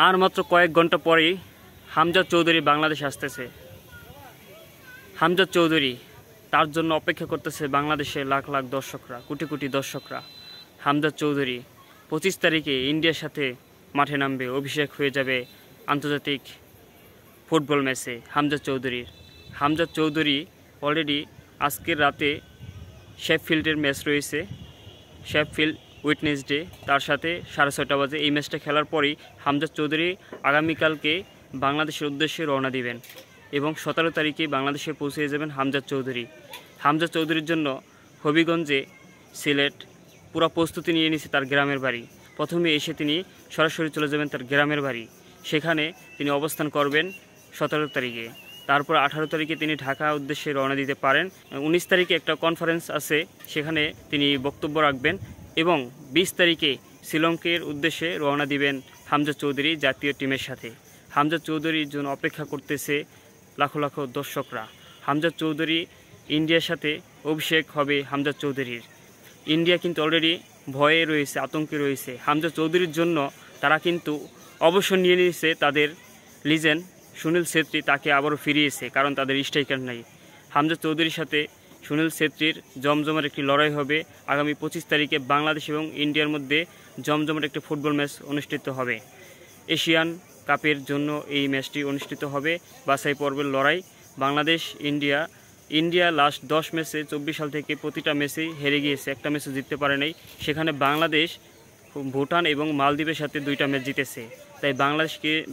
আর মাত্র কয়েক ঘন্টা পরেই হামজা চৌধুরী বাংলাদেশ আসতেছে। হামজা চৌধুরী, তার জন্য অপেক্ষা করতেছে বাংলাদেশের লাখ লাখ দর্শকরা, কোটি কোটি দর্শকরা। হামজা চৌধুরী 25 তারিখে ইন্ডিয়ার সাথে মাঠে নামবে, অভিষেক হয়ে যাবে আন্তর্জাতিক ফুটবল ম্যাচে হামজা চৌধুরী অলরেডি আজকের রাতে শেফিল্ডের ম্যাচ রয়েছে, শেফিল্ড ওয়েডনেসডে, তার সাথে 6:30 বাজে এই ম্যাচটা খেলার পরেই হামজা চৌধুরী আগামীকালকে বাংলাদেশের উদ্দেশ্যে রওনা দিবেন এবং 17 তারিখে বাংলাদেশে পৌঁছে যাবেন হামজা চৌধুরীর জন্য হবিগঞ্জে সিলেট পুরো প্রস্তুতি নিয়ে নিয়েছে তার গ্রামের বাড়ি। প্রথমে এসে তিনি সরাসরি চলে যাবেন তার গ্রামের বাড়ি, সেখানে তিনি অবস্থান করবেন 17 তারিখে। তারপর 18 তারিখে তিনি ঢাকা উদ্দেশ্যে রওনা দিতে পারেন। 19 তারিখে একটা কনফারেন্স আছে, সেখানে তিনি বক্তব্য রাখবেন এবং 20 তারিখে শ্রীলঙ্কার উদ্দেশ্যে রওনা দিবেন হামজা চৌধুরী জাতীয় টিমের সাথে। হামজা চৌধুরীর জন্য অপেক্ষা করতেছে লাখো লাখো দর্শকরা। হামজা চৌধুরী ইন্ডিয়ার সাথে অভিষেক হবে হামজা চৌধুরীর। ইন্ডিয়া কিন্তু অলরেডি ভয়ে রয়েছে, আতঙ্কে রয়েছে। হামজা চৌধুরীর জন্য তারা কিন্তু অবসর নিয়ে নিয়েছে তাদের লিজেন্ড সুনীল ছেত্রী, তাকে আবারও ফিরিয়েছে, কারণ তাদের স্ট্রাইকার নাই। হামজা চৌধুরীর সাথে সুনীল ছেত্রীর জমজমের একটি লড়াই হবে আগামী 25 তারিখে। বাংলাদেশ এবং ইন্ডিয়ার মধ্যে জমজমের একটি ফুটবল ম্যাচ অনুষ্ঠিত হবে। এশিয়ান কাপের জন্য এই ম্যাচটি অনুষ্ঠিত হবে, বাছাই পর্বের লড়াই বাংলাদেশ ইন্ডিয়া লাস্ট 10 ম্যাচে 24 সাল থেকে প্রতিটা ম্যাচেই হেরে গিয়েছে, একটা ম্যাচও জিততে পারে নাই। সেখানে ভুটান এবং মালদ্বীপের সাথে 2টা ম্যাচ জিতেছে। তাই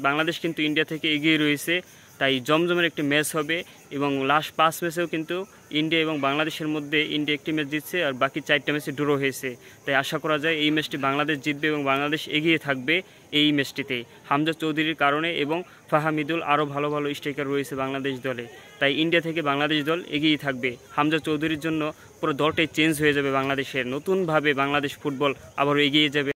বাংলাদেশ কিন্তু ইন্ডিয়া থেকে এগিয়ে রয়েছে। তাই জমজমের একটি ম্যাচ হবে এবং লাস্ট 5 ম্যাচেও কিন্তু ইন্ডিয়া এবং বাংলাদেশের মধ্যে ইন্ডিয়া একটি ম্যাচ জিতছে আর বাকি 4টা ম্যাচে ড্র হয়েছে। তাই আশা করা যায় এই ম্যাচটি বাংলাদেশ জিতবে এবং বাংলাদেশ এগিয়ে থাকবে এই ম্যাচটিতে হামজা চৌধুরীর কারণে। এবং ফাহামিদুল আরও ভালো ভালো স্ট্রাইকার রয়েছে বাংলাদেশ দলে, তাই ইন্ডিয়া থেকে বাংলাদেশ দল এগিয়ে থাকবে। হামজা চৌধুরীর জন্য পুরো দলটাই চেঞ্জ হয়ে যাবে বাংলাদেশের, নতুনভাবে বাংলাদেশ ফুটবল আবারও এগিয়ে যাবে।